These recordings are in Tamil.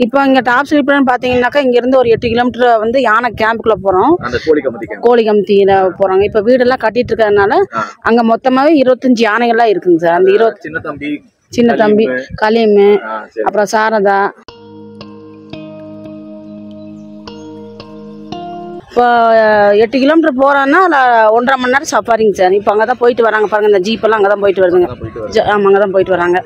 இப்போ இங்க டாப் ஸ்லிப்னு பாத்தீங்கன்னாக்கா இங்க இருந்து ஒரு 8 கிலோமீட்டர் வந்து யானை கேம்புக்குள்ள போறோம். அந்த கோழிகம்பத்தியில போறாங்க. இப்ப வீடெல்லாம் கட்டிட்டு இருக்கறதுனால அங்க மொத்தமாவே 25 யானைகள்லாம் இருக்குங்க சார். அந்த 20 சின்ன தம்பி கலீமு அப்புறம் சாரதா. இப்போ 8 கிலோமீட்டர் போறோன்னா 1.5 மணி நேரம் சஃபாரிங்க சார். இப்போ அங்கே தான் போயிட்டு வராங்க பாருங்க. இந்த ஜீப்பெல்லாம் அங்கே தான் போயிட்டு வருதுங்க. ஆமாம், அங்கே தான் போயிட்டு வராங்க.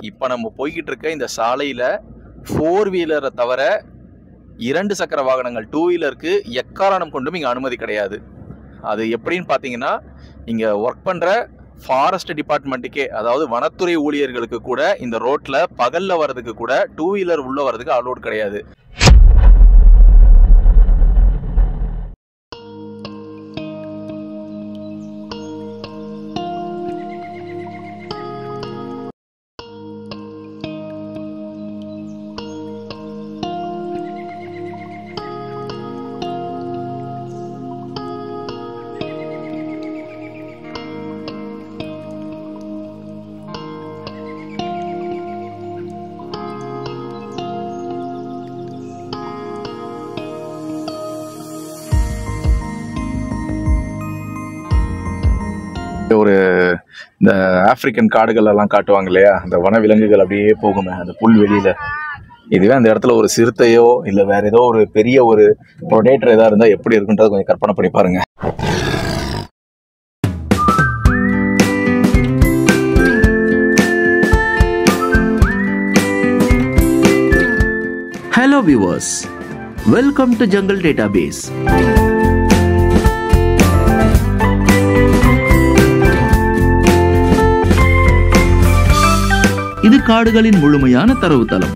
இப்போ நம்ம போய்கிட்டு இருக்க இந்த சாலையில 4 வீலரை தவிர 2 சக்கர வாகனங்கள் 2 வீலருக்கு எக்காரணம் கொண்டும் இங்கே அனுமதி கிடையாது. அது எப்படின்னு பார்த்தீங்கன்னா, இங்கே ஒர்க் பண்ணுற ஃபாரஸ்ட் டிபார்ட்மெண்ட்டுக்கே, அதாவது வனத்துறை ஊழியர்களுக்கு கூட இந்த ரோட்ல பகல்ல வர்றதுக்கு கூட 2 வீலர் உள்ள வர்றதுக்கு அலோட் கிடையாது. ஒரு இந்த ஆப்பிரிக்கன் காடுகள் எல்லாம் காட்டுவாங்க இல்லையா, அந்த வனவிலங்குகள் அப்படியே போகுமே அந்த புல்வெளியில. இதுவே அந்த இடத்துல ஒரு சிறுத்தையோ இல்ல வேற ஏதோ ஒரு பெரிய ஒரு ப்ரொடேட்டர் ஏதாவது இருந்தா எப்படி இருக்குன்றத கொஞ்சம் கற்பனை பண்ணி பாருங்க. Hello viewers, welcome to Jungle Database. இது காடுகளின் முழுமையான தரவுத்தளம்.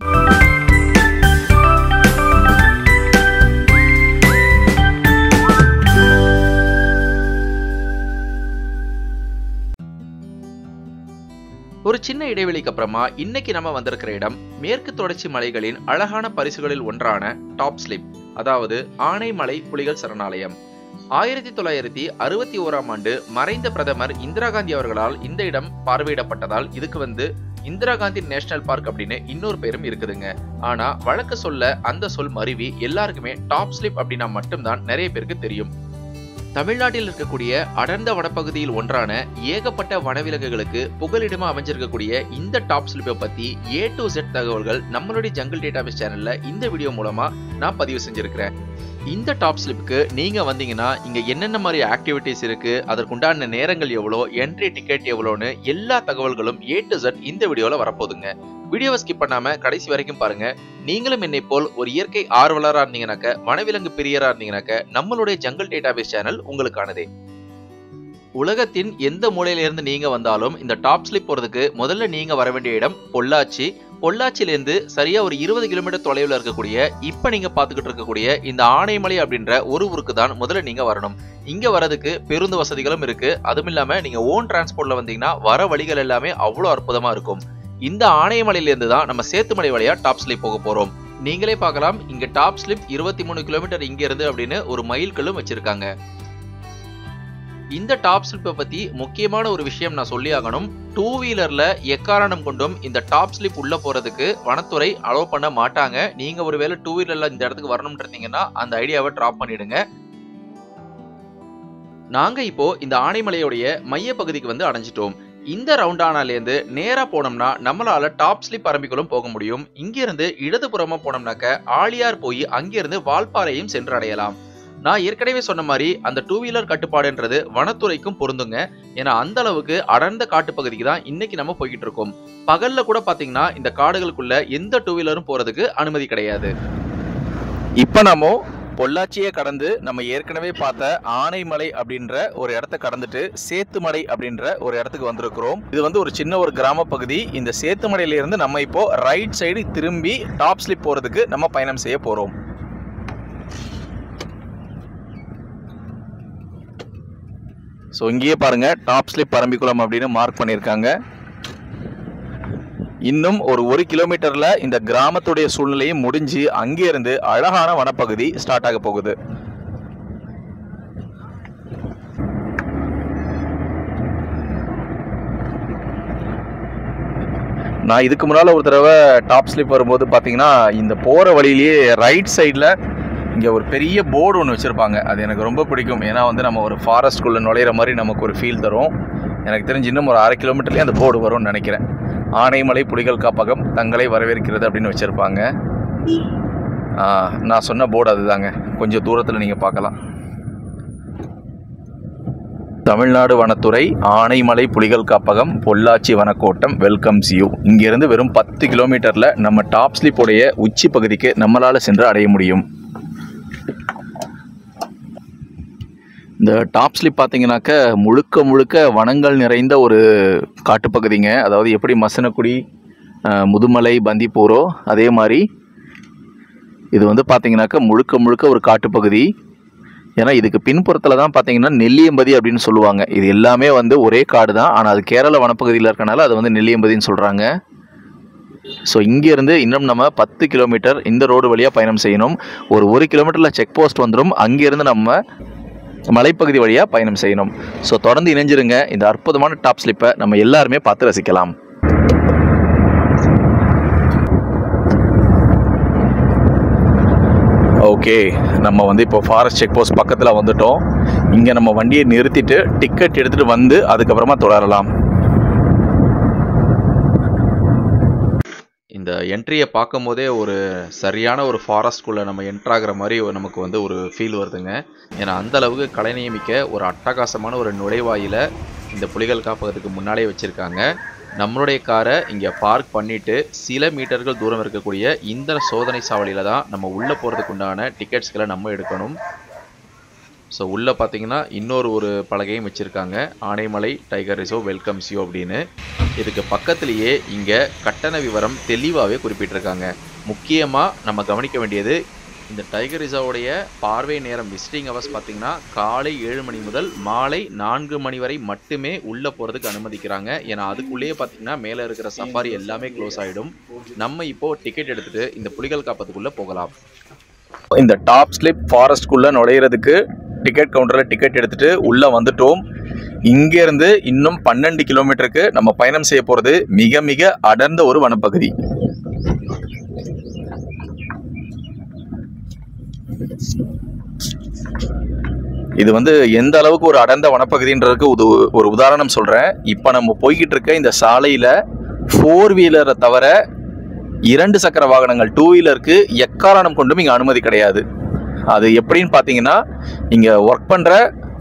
ஒரு சின்ன இடைவெளிக்கு அப்புறமா இன்னைக்கு நம்ம வந்திருக்கிற இடம் மேற்கு தொடர்ச்சி மலைகளின் அழகான பரிசுகளில் ஒன்றான டாப் ஸ்லிப், அதாவது ஆனைமலை புலிகள் சரணாலயம். 1961ஆம் ஆண்டு மறைந்த பிரதமர் இந்திரா காந்தி அவர்களால் இந்த இடம் பார்வையிடப்பட்டதால் இதுக்கு இந்திரா காந்தி நேஷனல் பார்க் அப்படின்னு இன்னொரு பேரும் இருக்குதுங்க. ஆனா வழக்கு சொல்ல அந்த சொல் மருவி எல்லாருக்குமே டாப் ஸ்லிப் அப்படின்னா மட்டும்தான் நிறைய பேருக்கு தெரியும். தமிழ்நாட்டில் இருக்கக்கூடிய அடர்ந்த வனப்பகுதியில் ஒன்றான ஏகப்பட்ட வனவிலங்குகளுக்கு புகலிடமா அமைஞ்சிருக்கக்கூடிய இந்த டாப் ஸ்லிப்பை பத்தி A to Z தகவல்கள் நம்மளுடைய ஜங்கிள் டேட்டாபேஸ் சேனல்ல இந்த வீடியோ மூலமா நான் பதிவு செஞ்சிருக்கிறேன். இந்த டாப் ஸ்லிப்புக்கு நீங்க வந்தீங்கன்னா இங்க என்னென்ன மாதிரி ஆக்டிவிட்டிஸ் இருக்கு, அதற்குண்டான நேரங்கள் எவ்வளோ, என்ட்ரி டிக்கெட் எவ்வளோன்னு எல்லா தகவல்களும் A to Z இந்த வீடியோல வரப்போகுதுங்க. வீடியோவை ஸ்கிப் பண்ணாம கடைசி வரைக்கும் பாருங்க. நீங்களும் என்னை போல் ஒரு இயற்கை ஆர்வலரா இருந்தீங்கன்னாக்க, வனவிலங்கு பிரியரா இருந்தீங்கன்னாக்க நம்மளுடைய ஜங்கிள் டேட்டாபேஸ் சேனல் உங்களுக்கானதே. உலகத்தின் எந்த மூலையில இருந்து நீங்க வந்தாலும் இந்த டாப் ஸ்லிப் போறதுக்கு முதல்ல நீங்க வர வேண்டிய இடம் பொள்ளாச்சி. பொள்ளாச்சியிலேருந்து சரியா ஒரு 20 கிலோமீட்டர் தொலைவில் இருக்கக்கூடிய இப்ப நீங்க பாத்துக்கிட்டு இருக்கக்கூடிய இந்த ஆனைமலை அப்படின்ற ஒரு ஊருக்கு தான் முதல்ல நீங்க வரணும். இங்க வரதுக்கு பேருந்து வசதிகளும் இருக்கு. அதுவும் இல்லாம நீங்க ஓன் டிரான்ஸ்போர்ட்ல வந்தீங்கன்னா வர வழிகள் எல்லாமே அவ்வளவு அற்புதமா இருக்கும். இந்த ஆனைமலையில இருந்து தான் நம்ம சேத்துமலை வழியா டாப் ஸ்லிப் போக போறோம். நீங்களே பார்க்கலாம், இங்க டாப் ஸ்லிப் 23 கிலோமீட்டர் இங்க இருந்து அப்படின்னு ஒரு மைல்கல்லும் வச்சிருக்காங்க. இந்த டாப் ஸ்லிப்பை பத்தி முக்கியமான ஒரு விஷயம் நான் சொல்லி ஆகணும். 2 வீலர்ல எக்காரணம் கொண்டும் இந்த டாப் ஸ்லிப் உள்ள போறதுக்கு வனத்துறை அலோவ் பண்ண மாட்டாங்க. நீங்க ஒருவேளை 2 வீலர்ல இந்த இடத்துக்கு வரணும்னு இருந்தீங்கன்னா அந்த ஐடியாவை டிராப் பண்ணிடுங்க. நாங்க இப்போ இந்த ஆனைமலையோடைய மைய பகுதிக்கு அடைஞ்சிட்டோம். இந்த ரவுண்டானாலேருந்து நேரா போனோம்னா நம்மளால டாப் ஸ்லிப் அரம்பிக்குள்ளும் போக முடியும். இங்கிருந்து இடதுபுறமா போனோம்னாக்க ஆழியார் போய் அங்கிருந்து வால்பாறையும் சென்று அடையலாம். நான் ஏற்கனவே சொன்ன மாதிரி அந்த 2 வீலர் கட்டுப்பாடுன்றது வனத்துறைக்கும் பொருந்துங்க. ஏன்னா அந்த அளவுக்கு அடர்ந்த காட்டு பகுதிக்கு தான் இன்னைக்கு நம்ம போய்கிட்டு இருக்கோம். பகல்ல கூட பாத்தீங்கன்னா இந்த காடுகளுக்குள்ள எந்த 2 வீலரும் போறதுக்கு அனுமதி கிடையாது. இப்ப நம்ம பொள்ளாச்சியை கடந்து நம்ம ஏற்கனவே பார்த்த ஆனைமலை அப்படின்ற ஒரு இடத்த கடந்துட்டு சேத்துமலை அப்படின்ற ஒரு இடத்துக்கு வந்திருக்கிறோம். இது ஒரு சின்ன ஒரு கிராம பகுதி. இந்த சேத்துமலையில இருந்து நம்ம இப்போ ரைட் சைடு திரும்பி டாப் ஸ்லிப் போறதுக்கு நம்ம பயணம் செய்ய போறோம். ஸோ இங்கேயே பாருங்க, டாப் ஸ்லிப் பரம்பிக்குளம் அப்படின்னு மார்க் பண்ணியிருக்காங்க. இன்னும் ஒரு 1 கிலோமீட்டர்ல இந்த கிராமத்துடைய சூழ்நிலையும் முடிஞ்சு அங்கே இருந்து அழகான வனப்பகுதி ஸ்டார்ட் ஆக போகுது. நான் இதுக்கு முன்னால் ஒரு தடவை டாப் ஸ்லிப் வரும்போது பார்த்தீங்கன்னா இந்த போகிற வழியிலேயே ரைட் சைடில் இங்கே ஒரு பெரிய போர்டு ஒன்று வச்சுருப்பாங்க. அது எனக்கு ரொம்ப பிடிக்கும். ஏன்னா வந்து நம்ம ஒரு ஃபாரஸ்ட்குள்ளே நுழையிற மாதிரி நமக்கு ஒரு ஃபீல் தரும். எனக்கு தெரிஞ்சு இன்னும் ஒரு 1/2 கிலோமீட்டர்லேயே அந்த போர்டு வரும்னு நினைக்கிறேன். ஆனைமலை புலிகள் காப்பகம் தங்களை வரவேற்கிறது அப்படின்னு வச்சுருப்பாங்க. நான் சொன்ன போர்டு அதுதாங்க. கொஞ்சம் தூரத்தில் நீங்கள் பார்க்கலாம். தமிழ்நாடு வனத்துறை ஆனைமலை புலிகள் காப்பகம் பொள்ளாச்சி வனக்கோட்டம் வெல்கம்ஸ் யூ. இங்கேருந்து வெறும் 10 கிலோமீட்டரில் நம்ம டாப் ஸ்லிப்போடைய உச்சி பகுதிக்கு நம்மளால் சென்று அடைய முடியும். இந்த டாப் ஸ்லிப் பார்த்தீங்கன்னாக்க முழுக்க முழுக்க வனங்கள் நிறைந்த ஒரு காட்டுப்பகுதிங்க. அதாவது எப்படி மசனக்குடி, முதுமலை, பந்திப்பூரோ அதே மாதிரி இது வந்து பார்த்தீங்கன்னாக்க முழுக்க முழுக்க ஒரு காட்டுப்பகுதி. ஏன்னா இதுக்கு பின்புறத்தில் தான் பார்த்தீங்கன்னா நெல்லியம்பதி அப்படின்னு சொல்லுவாங்க. இது எல்லாமே வந்து ஒரே காடு தான். ஆனால் அது கேரள வனப்பகுதியில் இருக்கனால அது வந்து நெல்லியம்பதின்னு சொல்கிறாங்க. ஸோ இங்கேருந்து இன்னும் நம்ம 10 கிலோமீட்டர் இந்த ரோடு வழியாக பயணம் செய்யணும். ஒரு 1 கிலோமீட்டரில் செக் போஸ்ட் வந்துடும். அங்கேருந்து நம்ம மலைப்பகுதி வழியாக பயணம் செய்யணும். ஸோ தொடர்ந்து இணைஞ்சிருங்க. இந்த அற்புதமான டாப் ஸ்லிப்பை நம்ம எல்லாருமே பார்த்து ரசிக்கலாம். ஓகே, நம்ம வந்து இப்போ ஃபாரஸ்ட் செக் போஸ்ட் பக்கத்தில் வந்துட்டோம். இங்கே நம்ம வண்டியை நிறுத்திட்டு டிக்கெட் எடுத்துகிட்டு வந்து அதுக்கப்புறமா தொடரலாம். இந்த என்ட்ரியை பார்க்கும் போதே ஒரு சரியான ஒரு ஃபாரஸ்ட்குள்ளே நம்ம என்ட்ராகிற மாதிரி நமக்கு வந்து ஒரு ஃபீல் வருதுங்க. ஏன்னா அந்த அளவுக்கு கலை நியமிக்க ஒரு அட்டகாசமான ஒரு நுழைவாயில இந்த புலிகள் காப்பகத்துக்கு முன்னாலே வச்சுருக்காங்க. நம்மளுடைய காரை இங்கே பார்க் பண்ணிவிட்டு சில மீட்டர்கள் தூரம் இருக்கக்கூடிய இந்த சோதனை சாவடியில் தான் நம்ம உள்ளே போகிறதுக்கு உண்டான டிக்கெட்ஸ்களை நம்ம எடுக்கணும். ஸோ உள்ளே பார்த்தீங்கன்னா இன்னொரு பலகையும் வச்சுருக்காங்க. Anaimalai tiger reserve welcomes you அப்படின்னு. இதுக்கு பக்கத்துலேயே இங்கே கட்டண விவரம் தெளிவாகவே குறிப்பிட்டிருக்காங்க. முக்கியமாக நம்ம கவனிக்க வேண்டியது இந்த டைகர் ரிசர்வோடைய பார்வை நேரம் விசிட்டிங் ஹவர்ஸ் பார்த்தீங்கன்னா காலை 7 மணி முதல் மாலை 4 மணி வரை மட்டுமே உள்ளே போகிறதுக்கு அனுமதிக்கிறாங்க. ஏன்னா அதுக்குள்ளேயே பார்த்தீங்கன்னா மேலே இருக்கிற சஃபாரி எல்லாமே க்ளோஸ் ஆகிடும். நம்ம இப்போது டிக்கெட் எடுத்துகிட்டு இந்த புலிகள் காப்பகத்துக்குள்ளே போகலாம். இந்த டாப் ஸ்லிப் ஃபாரஸ்ட்குள்ளே நுழையிறதுக்கு டிக்கெட் கவுண்டரில் டிக்கெட் எடுத்துகிட்டு உள்ளே வந்துட்டோம். இங்கேருந்து இன்னும் 12 கிலோமீட்டருக்கு நம்ம பயணம் செய்ய போகிறது மிக மிக அடர்ந்த ஒரு வனப்பகுதி. இது வந்து எந்த அளவுக்கு ஒரு அடர்ந்த வனப்பகுதின்றதுக்கு ஒரு உதாரணம் சொல்கிறேன். இப்போ நம்ம போய்கிட்டு இருக்க இந்த சாலையில் 4 வீலரை தவிர 2 சக்கர வாகனங்கள் 2 வீலருக்கு எக்காரணம் கொண்டும் இங்கே அனுமதி கிடையாது. அது எப்படின்னு பார்த்தீங்கன்னா இங்கே ஒர்க் பண்ணுற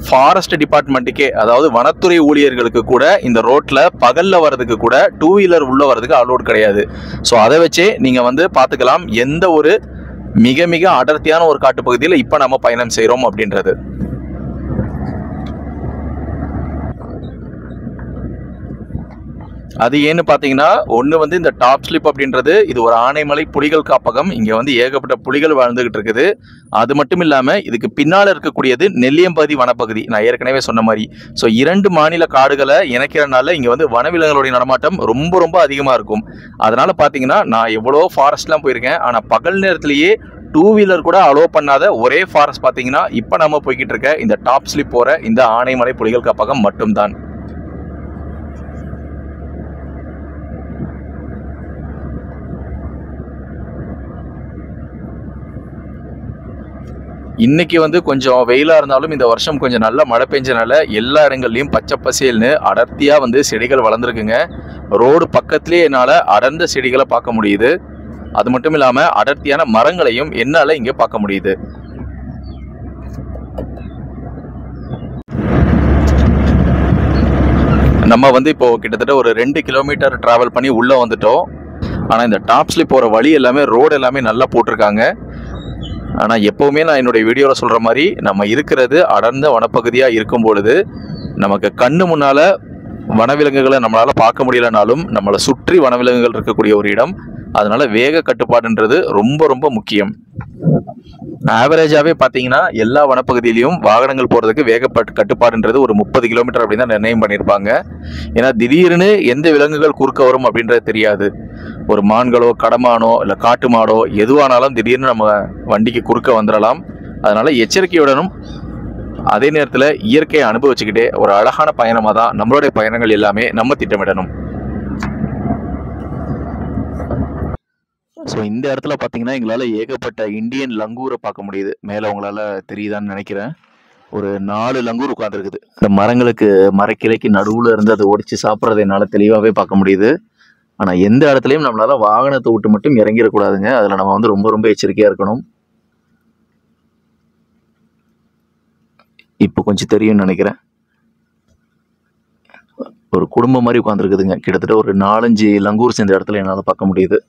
ஃபாரஸ்ட் டிபார்ட்மெண்ட்டுக்கே, அதாவது வனத்துறை ஊழியர்களுக்கு கூட இந்த ரோட்டில் பகலில் வர்றதுக்கு கூட 2 வீலர் உள்ளே வர்றதுக்கு அலோட் கிடையாது. ஸோ அதை வச்சே நீங்கள் வந்து பார்த்துக்கலாம் எந்த ஒரு மிக மிக அடர்த்தியான ஒரு காட்டுப்பகுதியில் இப்போ நம்ம பயணம் செய்கிறோம் அப்படின்றது. அது ஏன்னு பார்த்தீங்கன்னா ஒன்று வந்து இந்த டாப் ஸ்லிப் அப்படின்றது இது ஒரு ஆனைமலை புலிகள் காப்பகம். இங்கே வந்து ஏகப்பட்ட புலிகள் வாழ்ந்துகிட்டு இருக்குது. அது மட்டும் இல்லாமல் இதுக்கு பின்னால் இருக்கக்கூடியது நெல்லியம்பதி வனப்பகுதி. நான் ஏற்கனவே சொன்ன மாதிரி. ஸோ 2 மாநில காடுகளை இணைக்கிறனால இங்கே வந்து வனவிலங்குகளுடைய நடமாட்டம் ரொம்ப ரொம்ப அதிகமாக இருக்கும். அதனால் பார்த்தீங்கன்னா நான் எவ்வளோ ஃபாரஸ்ட்லாம் போயிருக்கேன். ஆனால் பகல் நேரத்திலேயே 2 வீலர் கூட அலோவ் பண்ணாத ஒரே ஃபாரஸ்ட் பார்த்தீங்கன்னா இப்போ நம்ம போய்கிட்டு இருக்க இந்த டாப் ஸ்லிப் போகிற இந்த ஆனைமலை புலிகள் காப்பகம் மட்டும்தான். இன்னைக்கு வந்து கொஞ்சம் வெயிலாக இருந்தாலும் இந்த வருஷம் கொஞ்சம் நல்ல மழை பெஞ்சனால எல்லா இடங்கள்லையும் பச்சை பசேல்னு அடர்த்தியாக வந்து செடிகள் வளர்ந்துருக்குங்க. ரோடு பக்கத்துலேயே என்னால் அடர்ந்த செடிகளை பார்க்க முடியுது. அது மட்டும் இல்லாமல் அடர்த்தியான மரங்களையும் என்னால் இங்கே பார்க்க முடியுது. நம்ம வந்து இப்போ கிட்டத்தட்ட ஒரு 2 கிலோமீட்டர் டிராவல் பண்ணி உள்ளே வந்துட்டோம். ஆனால் இந்த டாப் ஸ்லிப் போகிற வழி எல்லாமே ரோடு எல்லாமே நல்லா போட்டிருக்காங்க. ஆனால் எப்போவுமே நான் என்னுடைய வீடியோவில் சொல்கிற மாதிரி நம்ம இருக்கிறது அடர்ந்த வனப்பகுதியாக இருக்கும் பொழுது நமக்கு கண்ணு முன்னால் வனவிலங்குகளை நம்மளால் பார்க்க முடியலனாலும் நம்மளை சுற்றி வனவிலங்குகள் இருக்கக்கூடிய ஒரு இடம். அதனால வேக கட்டுப்பாடுன்றது ரொம்ப ரொம்ப முக்கியம். ஆவரேஜாகவே பார்த்தீங்கன்னா எல்லா வனப்பகுதியிலையும் வாகனங்கள் போகிறதுக்கு வேக கட்டுப்பாடுன்றது ஒரு 30 கிலோமீட்டர் அப்படின்னு தான் நிர்ணயம் பண்ணியிருப்பாங்க. ஏன்னா திடீர்னு எந்த விலங்குகள் குறுக்க வரும் அப்படின்றது தெரியாது. ஒரு மான்களோ கடமானோ இல்லை காட்டு மாடோ எதுவானாலும் திடீர்னு நம்ம வண்டிக்கு குறுக்க வந்துடலாம். அதனால எச்சரிக்கையுடனும் அதே நேரத்தில் இயற்கையை அனுபவிச்சுக்கிட்டே ஒரு அழகான பயணமாக தான் நம்மளுடைய பயணங்கள் எல்லாமே நம்ம திட்டமிடணும். ஸோ இந்த இடத்துல பார்த்தீங்கன்னா எங்களால் ஏகப்பட்ட இந்தியன் லங்கூரை பார்க்க முடியுது. மேலே உங்களால் தெரியுதான்னு நினைக்கிறேன். ஒரு 4 லங்கூர் உட்காந்துருக்குது. இந்த மரங்களுக்கு மரக்கிளைக்கு நடுவில் இருந்து அதை ஒடிச்சு சாப்பிட்றதை என்னால் தெளிவாகவே பார்க்க முடியுது. ஆனால் எந்த இடத்துலையும் நம்மளால் வாகனத்தை விட்டு மட்டும் இறங்கிடக்கூடாதுங்க. அதில் நம்ம வந்து ரொம்ப ரொம்ப எச்சரிக்கையாக இருக்கணும். இப்போ கொஞ்சம் தெரியும்னு நினைக்கிறேன். ஒரு குடும்பம் மாதிரி உட்காந்துருக்குதுங்க. கிட்டத்தட்ட ஒரு 4-5 லங்கூர்ஸ் இந்த இடத்துல என்னால் பார்க்க முடியுது.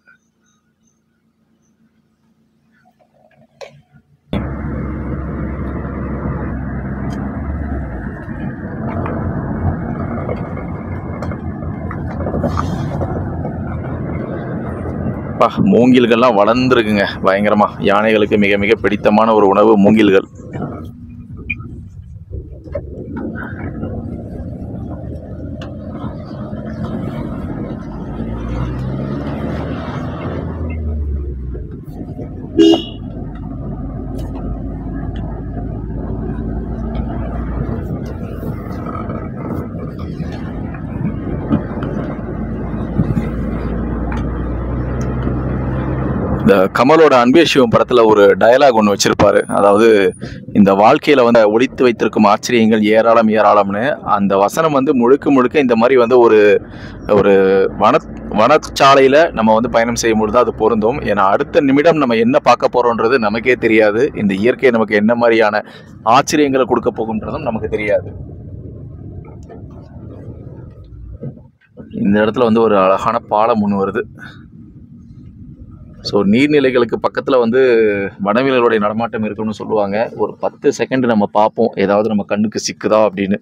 மூங்கில்கள்லாம் வளர்ந்துருக்குங்க பயங்கரமா. யானைகளுக்கு மிக மிக பிடித்தமான ஒரு உணவு மூங்கில்கள். இந்த கமலோட அன்பே சிவம் படத்துல ஒரு டயலாக் ஒன்று வச்சிருப்பாரு. அதாவது இந்த வாழ்க்கையில வந்து ஒளித்து வைத்திருக்கும் ஆச்சரியங்கள் ஏராளம் ஏராளம்னு. அந்த வசனம் வந்து முழுக்க முழுக்க இந்த மாதிரி வந்து ஒரு ஒரு வனச்சாலையில நம்ம வந்து பயணம் செய்யும்பொழுது அது பொருந்தும். ஏன்னா அடுத்த நிமிடம் நம்ம என்ன பார்க்க போறோன்றது நமக்கே தெரியாது. இந்த இயற்கை நமக்கு என்ன மாதிரியான ஆச்சரியங்களை கொடுக்க போகுன்றதும் நமக்கு தெரியாது. இந்த இடத்துல வந்து ஒரு அழகான பாலம் ஒன்று வருது. ஸோ நீர்நிலைகளுக்கு பக்கத்தில் வந்து வனவிலங்குகளுடைய நடமாட்டம் இருக்குன்னு சொல்லுவாங்க. ஒரு 10 செகண்ட் நம்ம பார்ப்போம் ஏதாவது நம்ம கண்ணுக்கு சிக்குதா அப்படின்னு.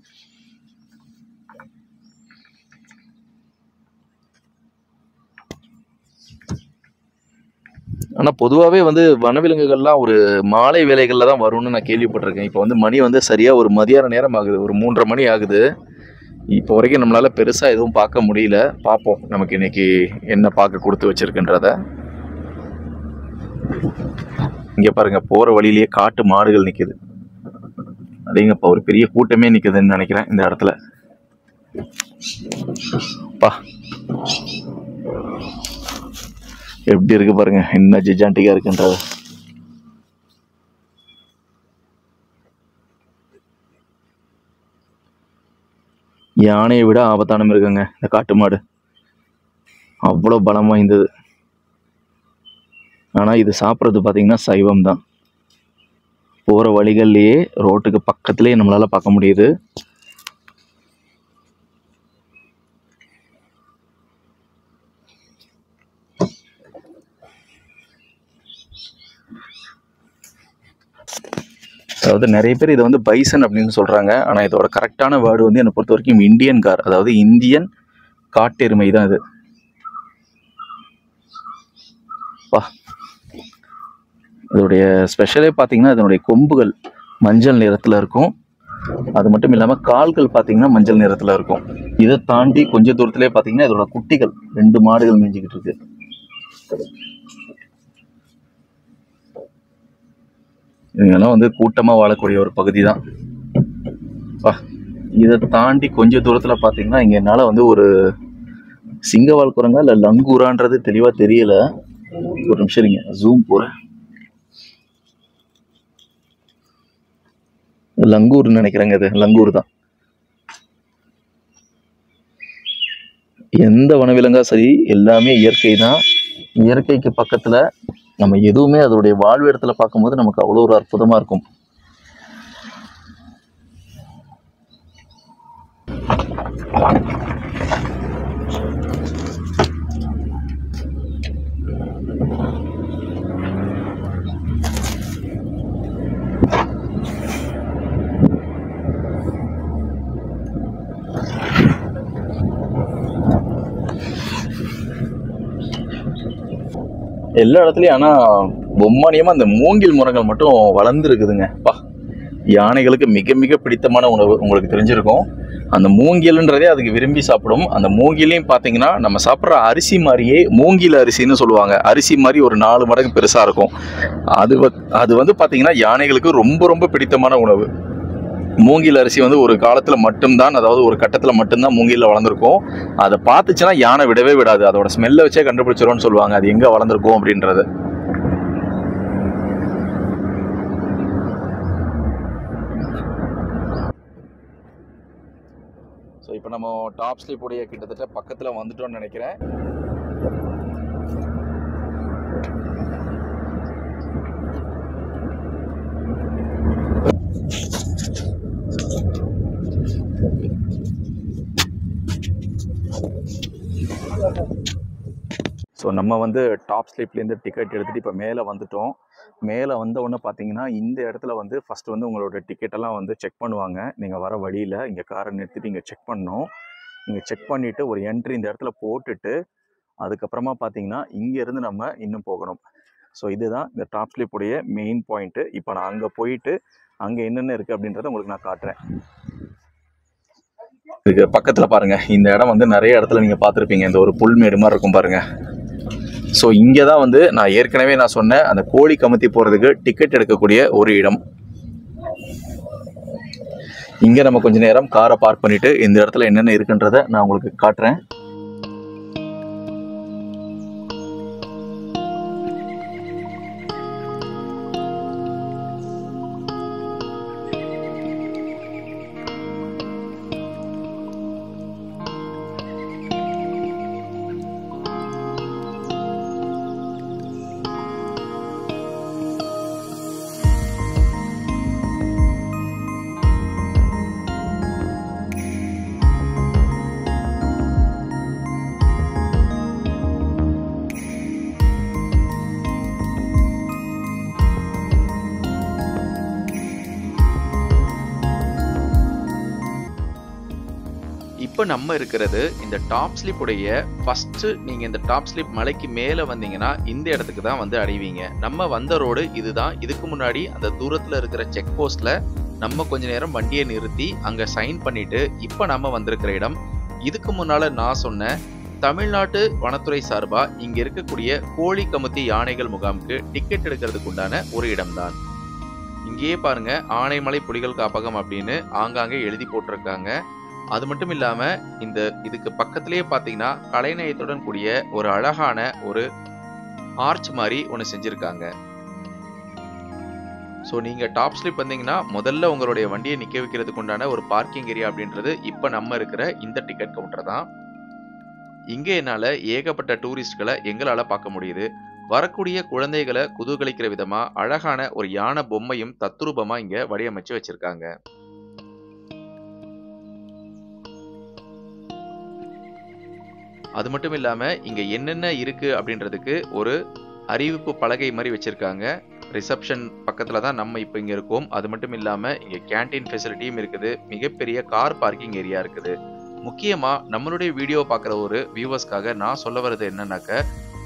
ஆனால் பொதுவாகவே வந்து வனவிலங்குகள்லாம் ஒரு மாலை வேலைகளில் தான் வரும்னு நான் கேள்விப்பட்டிருக்கேன். இப்போ வந்து மணி வந்து சரியாக ஒரு மதியான நேரம் ஆகுது. ஒரு 3:30 மணி ஆகுது. இப்போ வரைக்கும் நம்மளால் பெருசாக எதுவும் பார்க்க முடியல. பார்ப்போம் நமக்கு இன்னைக்கு என்ன பார்க்க கொடுத்து வச்சிருக்குன்றத. இங்கே பாருங்க, போகிற வழியிலேயே காட்டு மாடுகள் நிற்குது. அப்படிங்கப்பா ஒரு பெரிய கூட்டமே நிற்குதுன்னு நினைக்கிறேன் இந்த இடத்துல. பா எப்படி இருக்கு பாருங்க, என்ன ஜிஜாண்டிக்கா இருக்குன்றது. யானையை விட ஆபத்தான மிருகங்க இந்த காட்டு மாடு. அவ்வளோ பலம் வாய்ந்தது. ஆனால் இது சாப்பிட்றது பார்த்தீங்கன்னா சைவம் தான். போகிற வழிகள்லேயே ரோட்டுக்கு பக்கத்துலேயே நம்மளால் பார்க்க முடியுது. அதாவது நிறைய பேர் இதை வந்து பைசன் அப்படின்னு சொல்கிறாங்க. ஆனால் இதோட கரெக்டான வேர்டு வந்து என்னை பொறுத்த வரைக்கும் இந்தியன் கார், அதாவது இந்தியன் காட்டெருமை தான் இது. பா இதோடைய ஸ்பெஷலே பார்த்தீங்கன்னா இதனுடைய கொம்புகள் மஞ்சள் நிறத்தில் இருக்கும். அது மட்டும் இல்லாமல் கால்கள் பார்த்தீங்கன்னா மஞ்சள் நிறத்தில் இருக்கும். இதை தாண்டி கொஞ்சம் தூரத்துலேயே பார்த்தீங்கன்னா இதோட குட்டிகள் 2 மாடுகள் மேய்ஞ்சிக்கிட்டு இருக்கு. இவங்கெல்லாம் வந்து கூட்டமாக வாழக்கூடிய ஒரு பகுதி தான். இதை தாண்டி கொஞ்சம் தூரத்தில் பார்த்தீங்கன்னா இங்கே என்னால் வந்து ஒரு சிங்கவால் குரங்கா இல்லை லங்கூரான்றது தெளிவாக தெரியல. ஒரு நிமிஷம் நீங்க ஜூம் போகிறேன். லங்கூர்னு நினைக்கிறேங்க. இது லங்கூர் தான். எந்த வனவிலங்கா சரி எல்லாமே இயற்கை தான். இயற்கைக்கு பக்கத்தில் நம்ம எதுவுமே அதோடைய வாழ்வு இடத்துல பார்க்கும்போது நமக்கு அவ்வளோ ஒரு அற்புதமாக இருக்கும். எல்லா இடத்துலையும் ஆனால் பொம்மானியமாக அந்த மூங்கில் மரங்கள் மட்டும் வளர்ந்துருக்குதுங்க. யானைகளுக்கு மிக மிக பிடித்தமான உணவு உங்களுக்கு தெரிஞ்சிருக்கும். அந்த மூங்கில்ன்றதே அதுக்கு விரும்பி சாப்பிடும். அந்த மூங்கிலையும் பார்த்தீங்கன்னா நம்ம சாப்பிட்ற அரிசி மாதிரியே மூங்கில் அரிசின்னு சொல்லுவாங்க. அரிசி மாதிரி ஒரு 4 மடங்கு பெருசாக இருக்கும். அது வந்து பார்த்தீங்கன்னா யானைகளுக்கு ரொம்ப ரொம்ப பிடித்தமான உணவு. மூங்கில் அரிசி வந்து ஒரு காலத்தில் மட்டும்தான், அதாவது ஒரு கட்டத்தில் மட்டும்தான் மூங்கிலில் வளர்ந்துருக்கும். அதை பார்த்துச்சுன்னா யானை விடவே விடாது. அதோட ஸ்மெல்லை வச்சே கண்டுபிடிச்சிரும்னு சொல்லுவாங்க அது எங்கே வளர்ந்துருக்கும் அப்படின்றது. ஸோ இப்போ நம்ம டாப் ஸ்லீப் உடைய கிட்டத்தட்ட பக்கத்தில் வந்துட்டோம்னு நினைக்கிறேன். ஸோ நம்ம வந்து டாப் ஸ்லீப்லேருந்து டிக்கெட் எடுத்துகிட்டு இப்போ மேலே வந்துட்டோம். மேலே வந்த உடனே பார்த்தீங்கன்னா இந்த இடத்துல வந்து ஃபஸ்ட்டு வந்து உங்களோட டிக்கெட்டெல்லாம் வந்து செக் பண்ணுவாங்க. நீங்கள் வர வழியில் இங்கே காரை நிறுத்திட்டு இங்கே செக் பண்ணணும். இங்கே செக் பண்ணிவிட்டு ஒரு என்ட்ரி இந்த இடத்துல போட்டுட்டு அதுக்கப்புறமா பார்த்தீங்கன்னா இங்கேருந்து நம்ம இன்னும் போகணும். ஸோ இதுதான் இந்த டாப் ஸ்லீப்புடைய மெயின் பாயிண்ட்டு. இப்போ நான் அங்கே போயிட்டு அங்கே என்னென்ன இருக்குது அப்படின்றத உங்களுக்கு நான் காட்டுறேன். இதுக்கு பக்கத்தில் பாருங்கள், இந்த இடம் வந்து நிறைய இடத்துல நீங்கள் பார்த்துருப்பீங்க. இந்த ஒரு புல்மேடு மாதிரி இருக்கும் பாருங்கள். ஸோ இங்கே தான் வந்து நான் ஏற்கனவே சொன்னேன் அந்த கோழி கமுத்தி போகிறதுக்கு டிக்கெட் எடுக்கக்கூடிய ஒரு இடம். இங்கே நம்ம கொஞ்ச நேரம் காரை பார்க் பண்ணிவிட்டு இந்த இடத்துல என்னென்ன இருக்குன்றதை நான் உங்களுக்கு காட்டுறேன். இப்போ நம்ம இருக்கிறது இந்த டாப் ஸ்லிப் உடைய ஃபர்ஸ்ட். நீங்க இந்த டாப் ஸ்லிப் மலைக்கு மேல வந்தீங்கன்னா இந்த இடத்துக்கு தான் வந்து அடைவீங்க. நம்ம வந்த ரோடு இதுதான். இதுக்கு முன்னாடி அந்த தூரத்துல இருக்கிற செக் போஸ்ட்ல நம்ம கொஞ்ச நேரம் வண்டியை நிறுத்தி அங்க சைன் பண்ணிட்டு இப்போ நம்ம வந்திருக்கிற இடம். இதுக்கு முன்னால நான் சொன்ன தமிழ்நாட்டு வனத்துறை சார்பா இங்க இருக்கக்கூடிய கோழி கமுத்தி யானைகள் முகாமுக்கு டிக்கெட் எடுக்கிறதுக்கு உண்டான ஒரு இடம்தான். இங்கேயே பாருங்க, ஆனைமலை புலிகள் காப்பகம் அப்படின்னு ஆங்காங்கே எழுதி போட்டிருக்காங்க. அது மட்டும் இல்லாம இதுக்கு பக்கத்திலேயே பாத்தீங்கன்னா கலைநயத்துடன் கூடிய ஒரு அழகான ஒரு ஆர்ச் மாதிரி ஒன்று செஞ்சிருக்காங்க. ஸோ நீங்க டாப் ஸ்லிப் வந்தீங்கன்னா முதல்ல உங்களுடைய வண்டியை நிக்க வைக்கிறதுக்கு உண்டான ஒரு பார்க்கிங் ஏரியா அப்படின்றது இப்ப நம்ம இருக்கிற இந்த டிக்கெட் கவுண்டர் தான். இங்க என்னால ஏகப்பட்ட டூரிஸ்ட்களை எங்களால பார்க்க முடியுது. வரக்கூடிய குழந்தைகளை குதூகலிக்கிற விதமா அழகான ஒரு யானை பொம்மையும் தத்ரூபமா இங்க வடிவமைச்சு வச்சிருக்காங்க. அது மட்டும் இல்லாம இங்க என்னென்ன இருக்கு அப்படின்றதுக்கு ஒரு அறிவிப்பு பலகை மாதிரி வச்சிருக்காங்க. ரிசப்ஷன் பக்கத்துல தான் நம்ம இப்ப இங்க இருக்கோம். அது மட்டும் இல்லாம இங்க கேண்டீன் ஃபெசிலிட்டியும் இருக்குது. மிகப்பெரிய கார் பார்க்கிங் ஏரியா இருக்குது. முக்கியமா நம்மளுடைய வீடியோ பார்க்குற ஒரு வியூவர்ஸ்க்காக நான் சொல்ல வர்றது என்னன்னாக்க,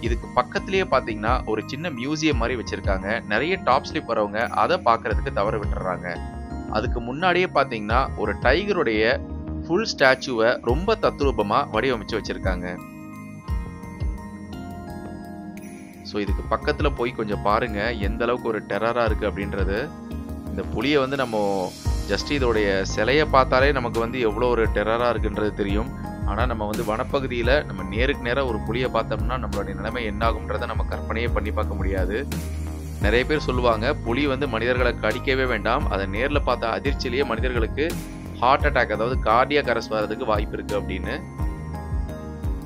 இதுக்கு பக்கத்திலேயே பாத்தீங்கன்னா ஒரு சின்ன மியூசியம் மாதிரி வச்சிருக்காங்க. நிறைய டாப் ஸ்லிப் வரவங்க அதை பார்க்கறதுக்கு தவற விட்டுறாங்க. அதுக்கு முன்னாடியே பாத்தீங்கன்னா ஒரு டைகருடைய ஃபுல் ஸ்டாச்சுவை ரொம்ப தத்ரூபமா வடிவமைச்சு வச்சிருக்காங்க. ஸோ இதுக்கு பக்கத்துல போய் கொஞ்சம் பாருங்க எந்த அளவுக்கு ஒரு டெரரா இருக்கு அப்படின்றது. இந்த புலியை வந்து நம்ம ஜஸ்ட் இதோடைய சிலையை பார்த்தாலே நமக்கு வந்து எவ்வளோ ஒரு டெரரா இருக்குன்றது தெரியும். ஆனால் நம்ம வந்து வனப்பகுதியில் நம்ம நேருக்கு நேராக ஒரு புலியை பார்த்தோம்னா நம்மளுடைய நிலைமை என்னாகும்ன்றதை நம்ம கற்பனையே பண்ணி பார்க்க முடியாது. நிறைய பேர் சொல்லுவாங்க புலி வந்து மனிதர்களை கடிக்கவே வேண்டாம், அதை நேரில் பார்த்த அதிர்ச்சியிலேயே மனிதர்களுக்கு ஹார்ட் அட்டாக், அதாவது கார்டியாக் அரெஸ்ட் வர்றதுக்கு வாய்ப்பு இருக்குது அப்படின்னு.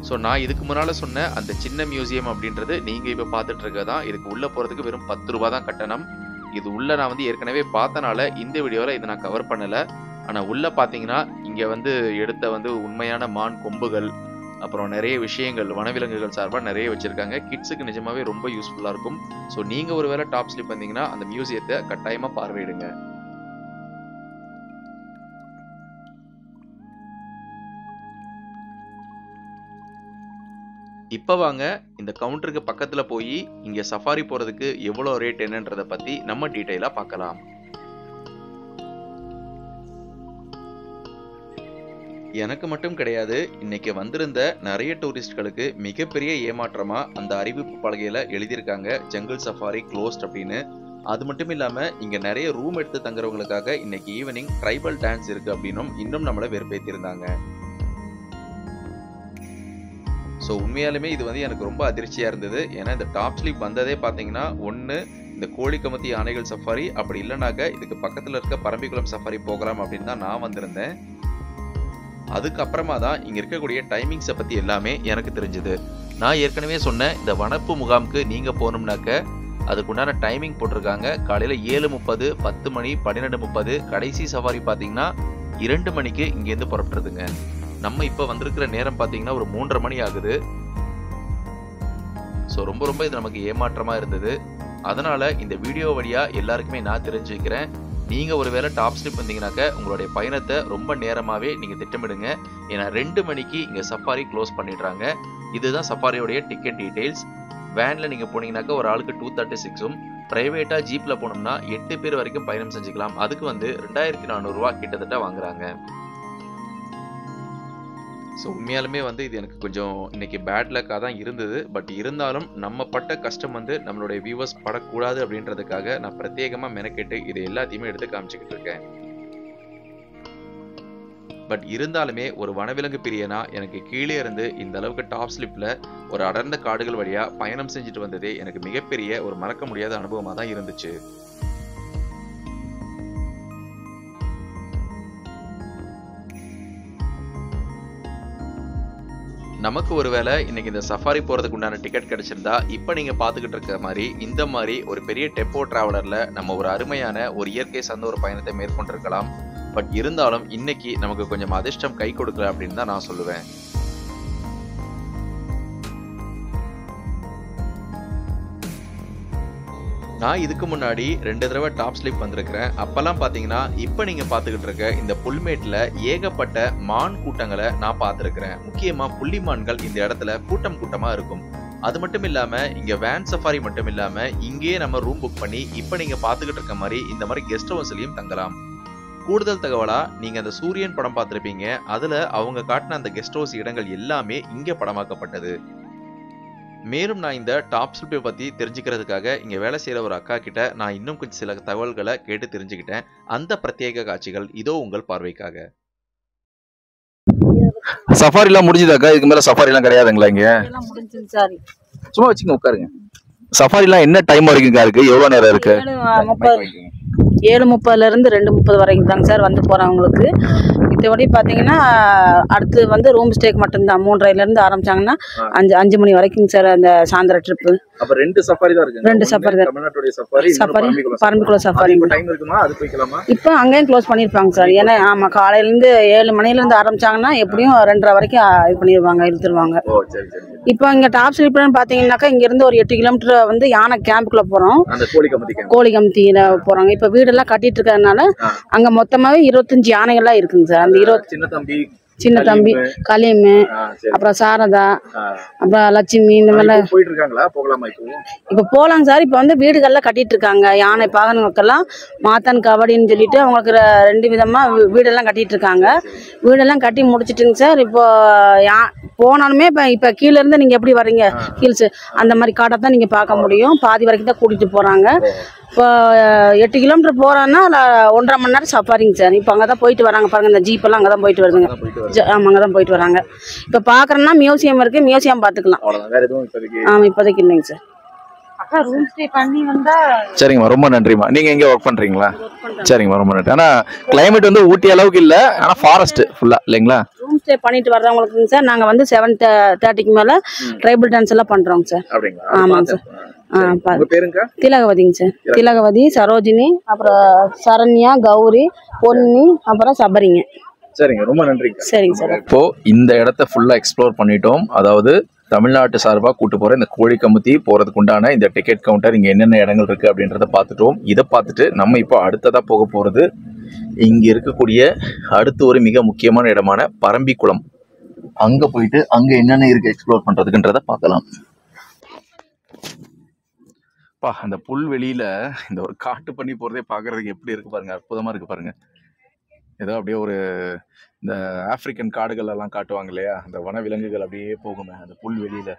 ஸோ நான் இதுக்கு முன்னால் சொன்ன அந்த சின்ன மியூசியம் அப்படின்றது நீங்கள் இப்போ பார்த்துட்டு இருக்கதான். இதுக்கு உள்ளே போகிறதுக்கு வெறும் 10 ரூபா தான் கட்டணம். இது உள்ள நான் வந்து ஏற்கனவே பார்த்தனால இந்த வீடியோவில் இதை நான் கவர் பண்ணலை. ஆனால் உள்ளே பார்த்தீங்கன்னா இங்கே வந்து எடுத்த வந்து உண்மையான மான் கொம்புகள், அப்புறம் நிறைய விஷயங்கள் வனவிலங்குகள் சார்பாக நிறைய வச்சுருக்காங்க. கிட்ஸுக்கு நிஜமாவே ரொம்ப யூஸ்ஃபுல்லாக இருக்கும். ஸோ நீங்கள் ஒரு வேளை டாப் ஸ்லிப் வந்தீங்கன்னா அந்த மியூசியத்தை கட்டாயமாக பார்வையிடுங்க. இப்போ வாங்க இந்த கவுண்டருக்கு பக்கத்தில் போய் இங்கே சஃபாரி போகிறதுக்கு எவ்வளோ ரேட் என்னன்றதை பற்றி நம்ம டீட்டெயிலாக பார்க்கலாம். எனக்கு மட்டும் கிடையாது, இன்னைக்கு வந்திருந்த நிறைய டூரிஸ்ட்களுக்கு மிகப்பெரிய ஏமாற்றமா அந்த அறிவிப்பு பலகையில எழுதியிருக்காங்க ஜங்கிள் சஃபாரி க்ளோஸ்ட் அப்படின்னு. அது மட்டும் இல்லாமல் இங்கே நிறைய ரூம் எடுத்து தங்குறவங்களுக்காக இன்னைக்கு ஈவினிங் ட்ரைபல் டான்ஸ் இருக்குது அப்படின்னும் இன்னும் நம்மளை வெறுப்பேற்றிருந்தாங்க. ஸோ உண்மையாலுமே இது வந்து எனக்கு ரொம்ப அதிர்ச்சியாக இருந்தது. ஏன்னா இந்த டாப் ஸ்லிப் வந்ததே பார்த்தீங்கன்னா ஒன்று இந்த கோழிக்கமத்தி யானைகள் சஃபாரி, அப்படி இல்லைனாக்க இதுக்கு பக்கத்தில் இருக்க பரம்பிக்குளம் சஃபாரி போகலாம் அப்படின்னு தான் நான் வந்திருந்தேன். அதுக்கப்புறமா தான் இங்கே இருக்கக்கூடிய டைமிங்ஸை பற்றி எல்லாமே எனக்கு தெரிஞ்சுது. நான் ஏற்கனவே சொன்னேன், இந்த வனப்பு முகாமுக்கு நீங்கள் போகணும்னாக்க அதுக்குண்டான டைமிங் போட்டிருக்காங்க. காலையில் 7:30, 10 மணி, 12:30. கடைசி சஃபாரி பார்த்தீங்கன்னா 2 மணிக்கு இங்கேருந்து புறப்படுறதுங்க. நம்ம இப்போ வந்திருக்கிற நேரம் பார்த்தீங்கன்னா ஒரு 3:30 மணி ஆகுது. ஸோ ரொம்ப இது நமக்கு ஏமாற்றமாக இருந்தது. அதனால் இந்த வீடியோ வழியாக எல்லாருக்குமே நான் தெரிஞ்சு வைக்கிறேன், நீங்கள் ஒருவேளை டாப் ஸ்லிப் வந்தீங்கன்னாக்க உங்களுடைய பயணத்தை ரொம்ப நேரமாகவே நீங்கள் திட்டமிடுங்க. ஏன்னா 2 மணிக்கு இங்கே சஃபாரி க்ளோஸ் பண்ணிடுறாங்க. இதுதான் சஃபாரியோடைய டிக்கெட் டீட்டெயில்ஸ். வேனில் நீங்கள் போனீங்கன்னாக்கா ஒரு ஆளுக்கு 236, ப்ரைவேட்டாக ஜீப்பில் போனோம்னா 8 பேர் வரைக்கும் பயணம் செஞ்சுக்கலாம். அதுக்கு வந்து 2400 ரூபா கிட்டத்தட்ட வாங்குறாங்க. ஸோ உண்மையாலுமே வந்து இது எனக்கு கொஞ்சம் இன்னைக்கு பேட் லக்காக தான் இருந்தது. பட் இருந்தாலும் நம்ம பட்ட கஷ்டம் வந்து நம்மளுடைய வியூவர்ஸ் படக்கூடாது அப்படின்றதுக்காக நான் பிரத்யேகமாக மெனக்கெட்டு இது எல்லாத்தையுமே எடுத்து காமிச்சிக்கிட்டு இருக்கேன். பட் இருந்தாலுமே ஒரு வனவிலங்கு பிரியனா எனக்கு கீழே இருந்து இந்த அளவுக்கு டாப் ஸ்லிப்பில் ஒரு அடர்ந்த காடுகள் வழியாக பயணம் செஞ்சுட்டு வந்ததே எனக்கு மிகப்பெரிய ஒரு மறக்க முடியாத அனுபவமாக தான் இருந்துச்சு. நமக்கு ஒருவேளை இன்னைக்கு இந்த சஃபாரி போகிறதுக்கு உண்டான டிக்கெட் கிடைச்சிருந்தா இப்போ நீங்கள் பார்த்துக்கிட்டு இருக்கிற மாதிரி இந்த மாதிரி ஒரு பெரிய டெம்போ டிராவலரில் நம்ம ஒரு அருமையான ஒரு இயற்கை சார்ந்த ஒரு பயணத்தை மேற்கொண்டிருக்கலாம். பட் இருந்தாலும் இன்னைக்கு நமக்கு கொஞ்சம் அதிர்ஷ்டம் கை கொடுக்கல அப்படின்னு தான் நான் சொல்லுவேன். நான் இதுக்கு முன்னாடி 2 தடவை டாப் ஸ்லிப் வந்திருக்கிறேன். அப்பெல்லாம் பார்த்தீங்கன்னா இப்போ நீங்கள் பார்த்துக்கிட்டு இருக்க இந்த புல்மேட்டில் ஏகப்பட்ட மான் கூட்டங்களை நான் பார்த்துருக்கிறேன். முக்கியமாக புள்ளிமான்கள் இந்த இடத்துல கூட்டமாக இருக்கும். அது மட்டும் இல்லாமல் இங்கே வேன் சஃபாரி மட்டும் இல்லாமல் இங்கேயே நம்ம ரூம் புக் பண்ணி இப்போ நீங்கள் பார்த்துக்கிட்டு இருக்க மாதிரி இந்த மாதிரி கெஸ்ட் ஹவுஸ்லையும் தங்கலாம். கூடுதல் தகவலாக நீங்கள் அந்த சூரியன் படம் பார்த்துருப்பீங்க. அதில் அவங்க காட்டின அந்த கெஸ்ட் ஹவுஸ் இடங்கள் எல்லாமே இங்கே படமாக்கப்பட்டது. மேலும் நான் இந்த டாப் ஸ்லிப்பை பற்றி தெரிஞ்சுக்கிறதுக்காக இங்கே வேலை செய்கிற ஒரு அக்கா கிட்ட நான் இன்னும் கொஞ்சம் சில தகவல்களை கேட்டு தெரிஞ்சுக்கிட்டேன். அந்த பிரத்யேக காட்சிகள் இதோ உங்கள் பார்வைக்காக. சஃபாரிலாம் முடிஞ்சுதாக்கா? இதுக்கு மேலே சஃபாரிலாம் கிடையாதுங்களா? இங்கே சும்மா வச்சுங்க, உட்காருங்க. சஃபாரிலாம் என்ன டைம் வரைக்கும் இருக்கு? எவ்வளோ நேரம் இருக்கு? 7:30 2 2:30 வரைக்கும் தாங்க சார் வந்து போகிறவங்களுக்கு. மற்றபடி பார்த்தீங்கன்னா அடுத்து வந்து ரூம் ஸ்டேக்கு மட்டும்தான். 3:30 ஆரம்பிச்சாங்கன்னா 5 மணி வரைக்கும் சார் அந்த சாயந்தர ட்ரிப்பு. அப்ப 2 சஃபாரி தான் இருக்கு. 2 சஃபாரி தான். தமிழ்நாட்டுடைய சஃபாரி, பரம்பிக்குளம் சஃபாரி. டைம் இருக்குமா? அது போய்க்கலாமா? இப்போ அங்கேயும் க்ளோஸ் பண்ணியிருப்பாங்க சார். ஏன்னா ஆமாம், காலையிலேருந்து 7 மணிலேருந்து ஆரம்பிச்சாங்கன்னா எப்படியும் 2:30 வரைக்கும் இது பண்ணிடுவாங்க, இழுத்துருவாங்க. இப்போ இங்கே டாப் ஸ்லிப்னு பார்த்தீங்கன்னாக்கா இங்கேருந்து ஒரு 8 கிலோமீட்டர் வந்து யானை கேம்புக்குள்ளே போகிறோம். கோழிக்கமத்தியில் போகிறாங்க. இப்போ வீடெல்லாம் கட்டிட்டு இருக்கிறதுனால அங்கே மொத்தமாகவே 25 யானைகள்லாம் இருக்குங்க சார். அந்த 20 சின்ன தம்பி, கலிமு, அப்புறம் சாரதா, அப்புறம் லட்சுமி, இந்த மாதிரிலாம் போயிட்டு இருக்காங்களா? போகலாமா? இப்போ போகலாங்க சார். இப்போ வந்து வீடுகள்லாம் கட்டிட்டு இருக்காங்க. யானை பாகனுக்கெல்லாம் மாத்தான் கபடின்னு சொல்லிட்டு அவங்களுக்கு 2 விதமாக வீடெல்லாம் கட்டிட்டு இருக்காங்க. வீடெல்லாம் கட்டி முடிச்சிட்டுங்க சார். இப்போ போனாலுமே இப்போ கீழே இருந்து நீங்கள் எப்படி வர்றீங்க, ஹில்ஸ் அந்த மாதிரி காட்டை தான் நீங்கள் பார்க்க முடியும். பாதி வரைக்கும் தான் கூட்டிகிட்டு போகிறாங்க. இப்போ 8 கிலோமீட்டர் போகிறோன்னா 1.5 மணி நேரம் சஃபாரிங்க சார். இப்போ அங்கே தான் போயிட்டு வராங்க பாருங்கள். இந்த ஜீப்பெல்லாம் அங்கே தான் போயிட்டு வருதுங்க. ஆமாம், அங்கே தான் போயிட்டு வராங்க. இப்போ பார்க்குறோன்னா மியூசியம் இருக்குது, மியூசியம் பார்த்துக்கலாம். ஆமாம், இப்போதைக்கு இல்லைங்க சார். அக்கா ரூம் ஸ்டே பண்ணி வந்தா சரிங்கம்மா, ரொம்ப நன்றிம்மா. நீங்க எங்க ஒர்க் பண்றீங்களா? சரிங்கம்மா, ரொம்ப நன்றி. ஆனா கிளைமேட் வந்து ஊட்டி அளவுக்கு இல்ல, ஆனா ஃபாரஸ்ட் ஃபுல்லா இல்லைங்களா? ரூம் ஸ்டே பண்ணிட்டு வர்றவங்களுக்கு சார் நாங்க வந்து 7:30க்கு மேல ட்ரைபல் டான்ஸ் எல்லாம் பண்றோம் சார். ஆமாங்க சார். திலகவதிங்க சார். திலகவதி, சரோஜினி, அப்புறம் சரண்யா, கௌரி, பொன்னி, அப்புறம் சபரிங்க. சரிங்க, ரொம்ப நன்றிங்க. சரிங்க சார். இப்போ இந்த இடத்த ஃபுல்லா எக்ஸ்ப்ளோர் பண்ணிட்டோம். அதாவது தமிழ்நாட்டு சார்பாக கூட்டு போகிற இந்த கோழிக்கமுத்தி போகிறதுக்கு உண்டான இந்த டிக்கெட் கவுண்டர், இங்கே என்னென்ன இடங்கள் இருக்குது அப்படின்றத பார்த்துட்டோம். இதை பார்த்துட்டு நம்ம இப்போ அடுத்ததாக போக போகிறது இங்கே இருக்கக்கூடிய அடுத்து ஒரு மிக முக்கியமான இடமான பரம்பிக்குளம். அங்கே போயிட்டு அங்கே என்னென்ன இருக்குது எக்ஸ்ப்ளோர் பண்ணுறதுக்குன்றதை பார்க்கலாம். அந்த புல்வெளியில் இந்த ஒரு காட்டு பண்ணி போகிறதே பார்க்குறதுக்கு எப்படி இருக்குது பாருங்கள், அற்புதமாக இருக்குது பாருங்கள். ஏதோ அப்படியே ஒரு இந்த ஆப்பிரிக்கன் காடுகள் எல்லாம் காட்டுவாங்க இல்லையா, அந்த வனவிலங்குகள் அப்படியே போகுமே அந்த புல்வெளியில்,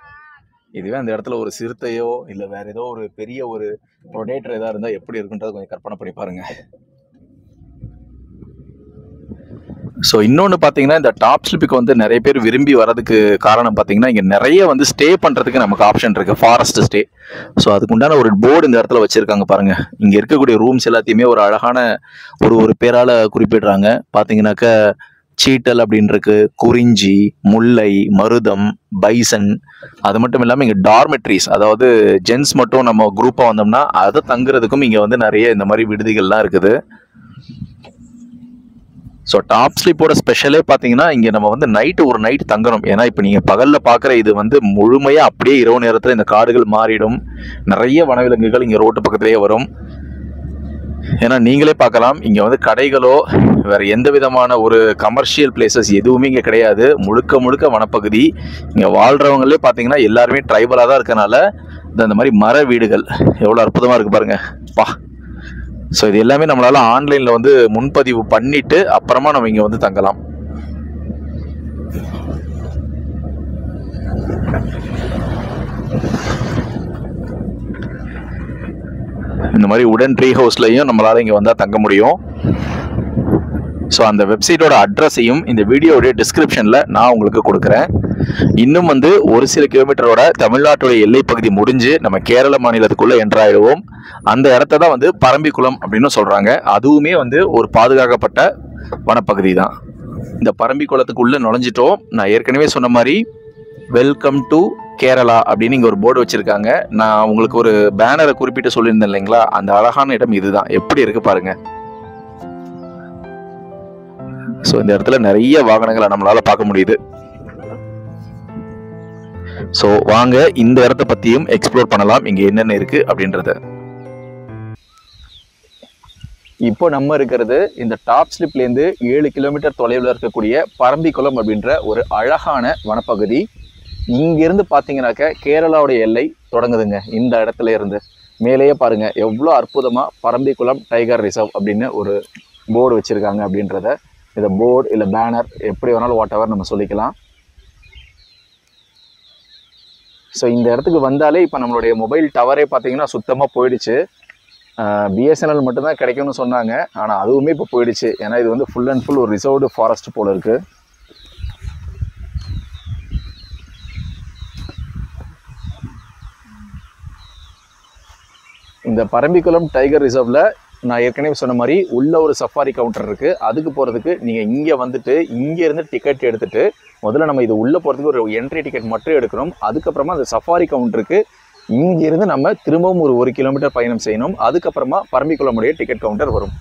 இதுவே அந்த இடத்துல ஒரு சிறுத்தையோ இல்லை வேற ஏதோ ஒரு பெரிய ஒரு ப்ரொடேட்டர் ஏதாவது இருந்தால் எப்படி இருக்குன்றதை கொஞ்சம் கற்பனை பண்ணி பாருங்க. ஸோ இன்னொன்று பார்த்தீங்கன்னா, இந்த டாப் ஸ்லிப்புக்கு வந்து நிறைய பேர் விரும்பி வரதுக்கு காரணம் பார்த்தீங்கன்னா, இங்கே நிறைய வந்து ஸ்டே பண்ணுறதுக்கு நமக்கு ஆப்ஷன் இருக்குது. Forest stay. ஸோ அதுக்கு உண்டான ஒரு போர்டு இந்த இடத்துல வச்சுருக்காங்க பாருங்கள். இங்கே இருக்கக்கூடிய ரூம்ஸ் எல்லாத்தையுமே ஒரு அழகான ஒரு பேரால் குறிப்பிடுறாங்க. பார்த்தீங்கன்னாக்கா சீட்டல் அப்படின்னு இருக்கு, குறிஞ்சி, முல்லை, மருதம், பைசன். அது மட்டும் இல்லாமல் இங்கே டார்மெட்ரிஸ், அதாவது ஜென்ஸ் மட்டும் நம்ம குரூப்பாக வந்தோம்னா அதை தங்குறதுக்கும் இங்கே வந்து நிறைய இந்த மாதிரி விடுதிகள்லாம் இருக்குது. ஸோ டாப் ஸ்லிப்போட ஸ்பெஷலே பார்த்தீங்கன்னா, இங்கே நம்ம வந்து ஒரு நைட்டு தங்கணும். ஏன்னா இப்போ நீங்கள் பகலில் பார்க்குற இது வந்து முழுமையாக அப்படியே இரவு நேரத்தில் இந்த காடுகள் மாறிடும். நிறைய வனவிலங்குகள் இங்கே ரோட்டு பக்கத்திலேயே வரும். ஏன்னா நீங்களே பார்க்கலாம், இங்கே வந்து கடைகளோ வேறு எந்த விதமான ஒரு கமர்ஷியல் பிளேசஸ் எதுவுமே இங்கே கிடையாது. முழுக்க வனப்பகுதி. இங்கே வாழ்கிறவங்களே பார்த்தீங்கன்னா எல்லாருமே ட்ரைபலாக தான் இருக்கனால இந்த மாதிரி மர வீடுகள் எவ்வளோ அற்புதமாக இருக்குது பாருங்கள் பா. ஸோ இது எல்லாமே நம்மளால் ஆன்லைனில் வந்து முன்பதிவு பண்ணிவிட்டு அப்புறமா நம்ம இங்கே வந்து தங்கலாம். இந்த மாதிரி உடன் ட்ரீ ஹவுஸ்லையும் நம்மளால் இங்கே வந்தால் தங்க முடியும். ஸோ அந்த வெப்சைட்டோட அட்ரஸையும் இந்த வீடியோடைய டிஸ்கிரிப்ஷனில் நான் உங்களுக்கு கொடுக்குறேன். இன்னும் வந்து ஒரு சில கிலோமீட்டரோட தமிழ்நாட்டுடைய எல்லை பகுதி முடிஞ்சு நம்ம கேரள மாநிலத்துக்குள்ளே என்ட்ராயிடுவோம். அந்த இடத்த தான் வந்து பரம்பிக்குளம் அப்படின்னு சொல்கிறாங்க. அதுவுமே வந்து ஒரு பாதுகாக்கப்பட்ட வனப்பகுதி தான். இந்த பரம்பிக்குளத்துக்குள்ளே நுழைஞ்சிட்டோம். நான் ஏற்கனவே சொன்ன மாதிரி வெல்கம் டு கேரளா அப்படின்னு இங்கே ஒரு போர்டு வச்சுருக்காங்க. நான் உங்களுக்கு ஒரு பேனரை குறிப்பிட்டு சொல்லியிருந்தேன் இல்லைங்களா, அந்த அழகான இடம் இதுதான். எப்படி இருக்குது பாருங்கள். ஸோ இந்த இடத்துல நிறைய வாகனங்களை நம்மளால் பார்க்க முடியுது. ஸோ வாங்க இந்த இடத்த பற்றியும் எக்ஸ்ப்ளோர் பண்ணலாம், இங்கே என்னென்ன இருக்குது அப்படின்றத. இப்போ நம்ம இருக்கிறது இந்த டாப் ஸ்லிப்லேருந்து 7 கிலோமீட்டர் தொலைவில் இருக்கக்கூடிய பரம்பிக்குளம் அப்படின்ற ஒரு அழகான வனப்பகுதி. இங்கிருந்து பார்த்தீங்கன்னாக்க கேரளாவுடைய எல்லை தொடங்குதுங்க. இந்த இடத்துல இருந்து மேலேயே பாருங்கள் எவ்வளோ அற்புதமாக பரம்பிக்குளம் டைகர் ரிசர்வ் அப்படின்னு ஒரு போர்டு வச்சுருக்காங்க அப்படின்றத. இதை போர்டு இல்லை பேனர் எப்படி வேணாலும் வாட் எவர் நம்ம சொல்லிக்கலாம். ஸோ இந்த இடத்துக்கு வந்தாலே இப்போ நம்மளுடைய மொபைல் டவரே பார்த்தீங்கன்னா சுத்தமாக போயிடுச்சு. பிஎஸ்என்எல் மட்டும்தான் கிடைக்கும்னு சொன்னாங்க, ஆனால் அதுவுமே இப்போ போயிடுச்சு. ஏன்னா இது வந்து ஃபுல் அண்ட் ஃபுல் ஒரு ரிசர்வ்டு ஃபாரஸ்ட் போல் இருக்குது. இந்த பரம்பிக்குளம் டைகர் ரிசர்வில் நான் ஏற்கனவே சொன்ன மாதிரி உள்ள ஒரு சஃபாரி கவுண்டர் இருக்குது. அதுக்கு போகிறதுக்கு நீங்கள் இங்கே வந்துட்டு இங்கேருந்து டிக்கெட் எடுத்துகிட்டு முதல்ல நம்ம இது உள்ளே போகிறதுக்கு ஒரு என்ட்ரி டிக்கெட் மட்டும் எடுக்கணும். அதுக்கப்புறமா அந்த சஃபாரி கவுண்டருக்கு இங்கேருந்து நம்ம திரும்பவும் ஒரு 1 கிலோமீட்டர் பயணம் செய்யணும். அதுக்கப்புறமா பரம்பிக்குளமுடைய டிக்கெட் கவுண்டர் வரும்.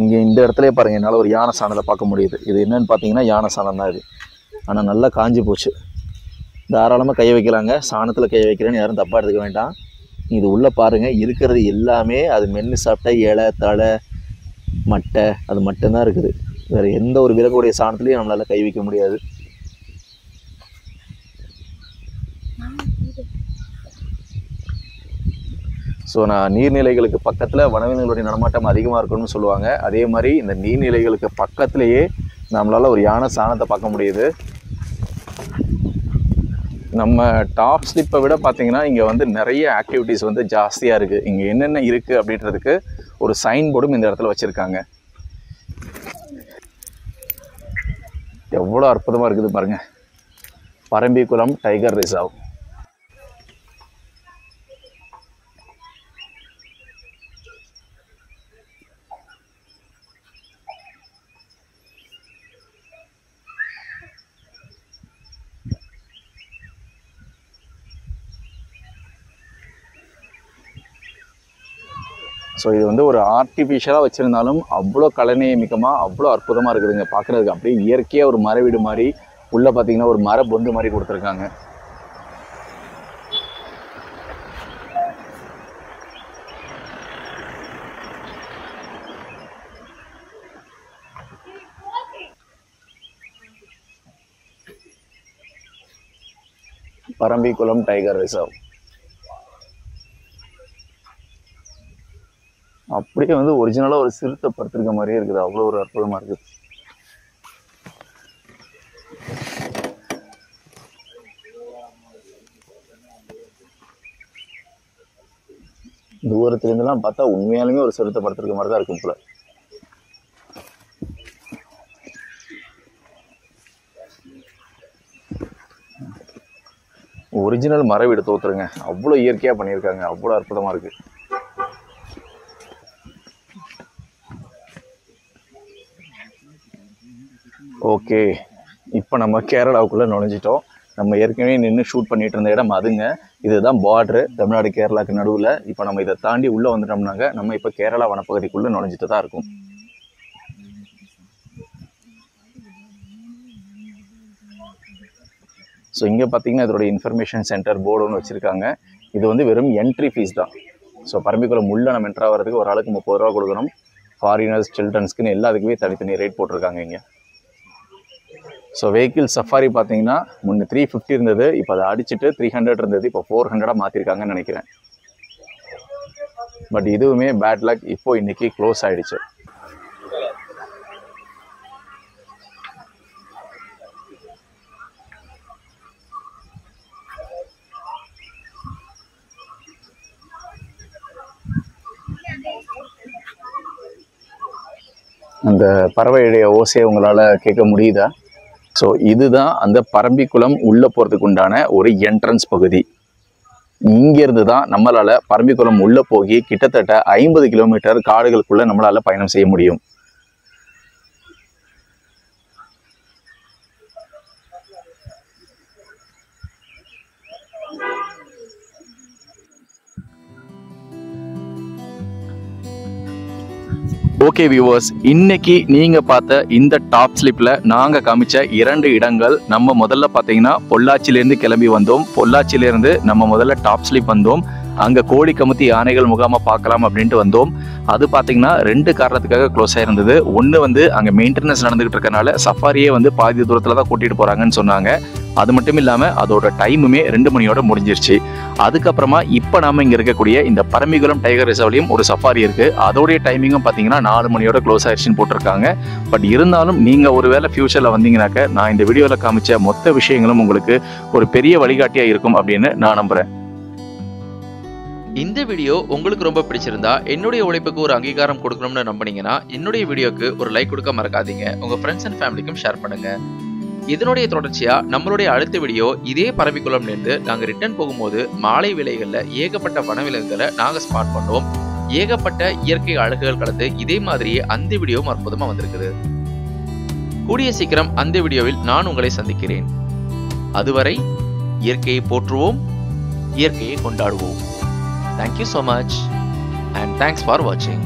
இங்கே இந்த இடத்துல பாருங்கள், என்னால் ஒரு யானை சாணத்தை பார்க்க முடியுது. இது என்னன்னு பார்த்தீங்கன்னா யானை சாணம் தான் இது. ஆனால் நல்லா காஞ்சி போச்சு. தாராளமாக கை வைக்கலாங்க. சாணத்தில் கை வைக்கிறேன்னு யாரும் தப்பாக எடுத்துக்க வேண்டாம். இது உள்ளே பாருங்கள், இருக்கிறது எல்லாமே அது மென்று சாப்பிட்ட இலை தலை மட்டை அது மட்டும்தான் இருக்குது. வேறு எந்த ஒரு விலங்குடைய சாணத்துலேயும் நம்மளால் கை வைக்க முடியாது. ஸோ நான் நீர்நிலைகளுக்கு பக்கத்தில் வனவிலங்குகளுடைய நடமாட்டம் அதிகமாக இருக்கணும்னு சொல்லுவாங்க. அதே மாதிரி இந்த நீர்நிலைகளுக்கு பக்கத்துலேயே நம்மளால் ஒரு யானை சாணத்தை பார்க்க முடியுது. நம்ம டாப் ஸ்லிப்பை விட பார்த்திங்கன்னா இங்கே வந்து நிறைய ஆக்டிவிட்டீஸ் வந்து ஜாஸ்தியாக இருக்குது. இங்கே என்னென்ன இருக்குது அப்படின்றதுக்கு ஒரு சைன் போர்டும் இந்த இடத்துல வச்சுருக்காங்க. எவ்வளோ அற்புதமாக இருக்குது பாருங்கள், பரம்பிக்குளம் டைகர் ரிசர்வ். ஸோ இது வந்து ஒரு ஆர்டிஃபிஷியலாக வச்சுருந்தாலும் அவ்வளோ கலைநயமிக்கமாக அவ்வளோ அற்புதமாக இருக்குதுங்க பார்க்குறதுக்கு. அப்படியே இயற்கையாக ஒரு மர வீடு மாதிரி உள்ளே பார்த்தீங்கன்னா ஒரு மர பொந்து மாதிரி கொடுத்துருக்காங்க. Parambikulam tiger reserve. அப்படியே வந்து ஒரிஜினலா ஒரு சிறுத்தை படுத்திருக்க மாதிரியே இருக்குது. அவ்வளோ ஒரு அற்புதமா இருக்குது. தூரத்துல இருந்தெல்லாம் பார்த்தா உண்மையாலுமே ஒரு சிறுத்தை படுத்திருக்க மாதிரி தான் இருக்கும் போல. ஒரிஜினல் மர வீடு தோத்துருங்க. அவ்வளோ இயற்கையா பண்ணியிருக்காங்க. அவ்வளோ அற்புதமா இருக்கு. ஓகே, இப்போ நம்ம கேரளாவுக்குள்ளே நுழைஞ்சிட்டோம். நம்ம ஏற்கனவே நின்று ஷூட் பண்ணிட்டு இருந்த இடம் அதுங்க. இதுதான் பார்டரு, தமிழ்நாடு கேரளாவுக்கு நடுவில். இப்போ நம்ம இதை தாண்டி உள்ளே வந்துட்டோம்னாங்க நம்ம இப்போ கேரளா வனப்பகுதிக்குள்ளே நுழைஞ்சிட்டு தான் இருக்கும். ஸோ இங்கே பார்த்தீங்கன்னா இதோட இன்ஃபர்மேஷன் சென்டர் போர்டு ஒன்று வச்சுருக்காங்க. இது வந்து வெறும் என்ட்ரி ஃபீஸ் தான். ஸோ பரம்பிக்குளம் உள்ளே நம்ம என்ட்ரு ஆகிறதுக்கு ஒரு ஆளுக்கு 30 ரூபா கொடுக்கணும். ஃபாரினர்ஸ், சில்ட்ரன்ஸ்க்குன்னு எல்லாத்துக்குமே தனித்தனி ரேட் போட்டிருக்காங்க இங்கே. ஸோ வெஹிக்கிள் சஃபாரி பார்த்தீங்கன்னா முன்னே 350 இருந்தது, இப்போ அதை அடிச்சுட்டு 300 இருந்தது, இப்போ 400 மாற்றிருக்காங்கன்னு நினைக்கிறேன். பட் இதுவுமே பேட் லக், இப்போ இன்னைக்கு க்ளோஸ் ஆகிடுச்சு. அந்த பறவையுடைய ஓசையை உங்களால் கேட்க முடியுதா? ஸோ இதுதான் அந்த பரம்பிக்குளம் உள்ளே போகிறதுக்கு உண்டான ஒரு என்ட்ரன்ஸ் பகுதி. இங்கேருந்து தான் நம்மளால் பரம்பிக்குளம் உள்ளே போய் கிட்டத்தட்ட 50 கிலோமீட்டர் காடுகளுக்குள்ளே நம்மளால் பயணம் செய்ய முடியும். ஓகே வியூவர்ஸ், இன்னைக்கு நீங்க பார்த்த இந்த டாப் ஸ்லிப்ல நாங்க காமிச்ச 2 இடங்கள். நம்ம முதல்ல பாத்தீங்கன்னா பொள்ளாச்சியிலேருந்து கிளம்பி வந்தோம். பொள்ளாச்சியிலேருந்து நம்ம முதல்ல டாப் ஸ்லிப் வந்தோம். அங்க கோழி கமுத்தி யானைகள் முகாம பார்க்கலாம் அப்படின்ட்டு வந்தோம். அது பாத்தீங்கன்னா 2 காரணத்துக்காக க்ளோஸ் ஆயிருந்தது. ஒன்று வந்து அங்க மெயின்டெனன்ஸ் நடந்துகிட்டு இருக்கனால சஃபாரியே வந்து பாதி தூரத்துல தான் கூட்டிட்டு போறாங்கன்னு சொன்னாங்க. அது மட்டும் இல்லாம அதோட டைமுமே 2 மணியோட முடிஞ்சிருச்சு. அதுக்கப்புறமா இப்ப நாம இங்க இருக்கக்கூடிய இந்த பரம்பிக்குளம் டைகர் ரிசர்வ்லயும் ஒரு சஃபாரி இருக்கு. அதோடைய டைமிங்கும் பாத்தீங்கன்னா 4 மணியோட க்ளோஸ் ஆயிடுச்சுன்னு போட்டிருக்காங்க. பட் இருந்தாலும் நீங்க ஒருவேளை ஃபியூச்சர்ல வந்தீங்கன்னாக்க நான் இந்த வீடியோல காமிச்ச மொத்த விஷயங்களும் உங்களுக்கு ஒரு பெரிய வழிகாட்டியா இருக்கும் அப்படின்னு நான் நம்புறேன். இந்த வீடியோ உங்களுக்கு ரொம்ப பிடிச்சிருந்தா என்னுடைய உழைப்புக்கு ஒரு அங்கீகாரம் கொடுக்கணும்னு நம்பினீங்கன்னா என்னுடைய வீடியோக்கு ஒரு லைக் கொடுக்க மறக்காதீங்க. உங்க ஃப்ரெண்ட்ஸ் அண்ட் ஃபேமிலிக்கும் ஷேர் பண்ணுங்க. இதனுடைய தொடர்ச்சியா நம்மளுடைய அடுத்த வீடியோ இதே பரம்பிக்குளம்ல இருந்து நாங்க ரிட்டர்ன் போகும்போது மாலை வேளைகள்ல ஏகப்பட்ட வனவிலங்குகளை நாங்க ஸ்பாட் பண்ணோம். ஏகப்பட்ட இயற்கை அழகுகள் கலந்து இதே மாதிரியே அந்த வீடியோவும் அற்புதமா வந்திருக்குது. கூடிய சீக்கிரம் அந்த வீடியோவில் நான் உங்களை சந்திக்கிறேன். அதுவரை இயற்கையை போற்றுவோம், இயற்கையை கொண்டாடுவோம். Thank you so much and thanks for watching.